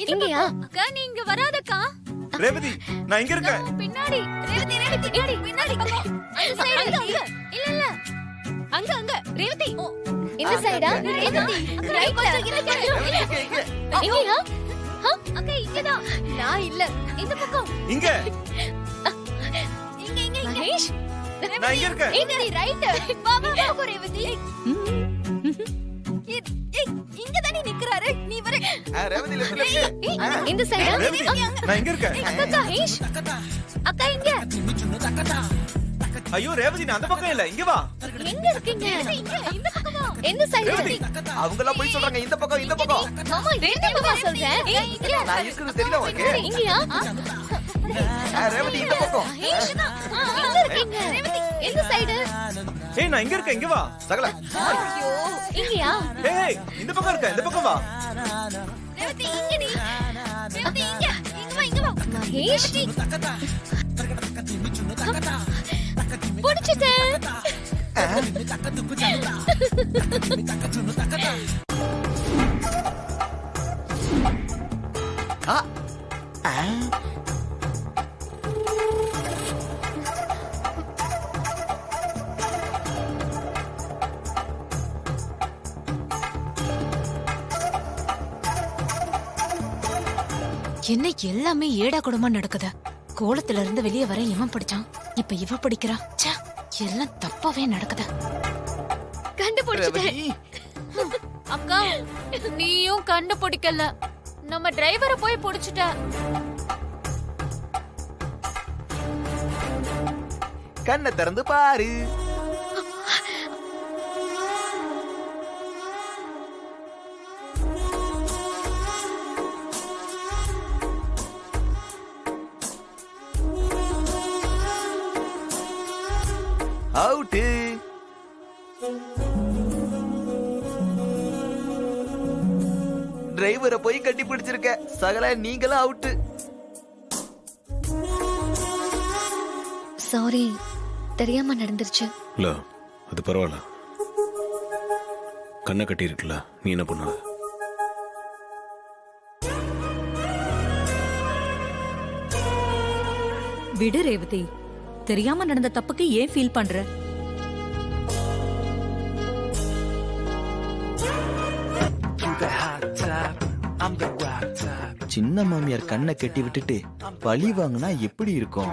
இங்கயா? அக்கா நீங்க வராதக்கா. ரேவதி நான் இங்க இருக்கேன். பின்னாடி. ரேவதி பின்னாடி. அந்த சைடு. இல்ல இல்ல. அங்க ரேவதி. இந்த சைடா? ரேவதி. ரைட்ல. இங்கயா? அக்கா இங்கதான். நான் இல்ல. இந்த பக்கம். இங்க இங்க. மகேஷ், நான் இங்க இருக்கேன். ரேவதி ரைட். வா ரேவதி. இங்க தானே நிக்கறாரு. நீ வர. ரேவதி லெஃப்ட். இந்த சைடா? ரேவதி நான் இங்க இருக்கேன். மகேஷ், அக்கா இங்க. ஐயோ ரேவதி நான் அந்த பக்கம் இல்ல, இங்க வா. எங்க இருக்கீங்க? இந்த பக்கம் வா. எந்த சைடு? ரேவதி அவங்க எல்லாம் போய் சொல்றாங்க இந்த பக்கம் இந்த பக்கம். மாமா என்னமா சொல்ற? நான் இருக்கிறது தெரியல உனக்கு. இங்கயா? ரேவதி இந்த பக்கம். எங்க இருக்கீங்க? எந்த சைடு? ஏய் நான் இங்க இருக்கேன், இங்க வா. சகல. ஐயோ, இங்கயா? ஏய் இந்த பக்கம் இருக்க, இந்த பக்கம் வா. ரேவதி இங்க நீ. ரேவதி இங்க. இங்க வா. மகேஷ், புடிச்சிட்டேன். என்ன எல்லாமே ஏடா கூடமா நடக்குது. கோலத்துல இருந்து வெளியே வர இவன் படிச்சான், இப்ப இவ படிக்கிறா. ச்சே, எல்லாம் தப்பாவே நடக்குது. கண்டுபிடிச்சிட்டேன். அக்கா நீயும் கண்டுபிடிக்கல. நம்ம டிரைவரை போய் புடிச்சிட்ட. கண்ணை திறந்து பாரு. அவுட். டிரைவரை போய் கட்டி பிடிச்சிருக்க. சகல நீங்களும் அவுட். சாரி, தெரியாம நடந்துருச்சு. இல்ல அது பரவாயில்ல. கண்ணை கட்டி இருக்குல்ல, நீ என்ன பண்ணாத. விடு ரேவதி, தெரியாம நடந்த தப்புக்கு ஏன் ஃபீல் பண்ற? சின்ன மாமியார் கண்ணை கட்டி விட்டுட்டு பழி வாங்கினா எப்படி இருக்கும்?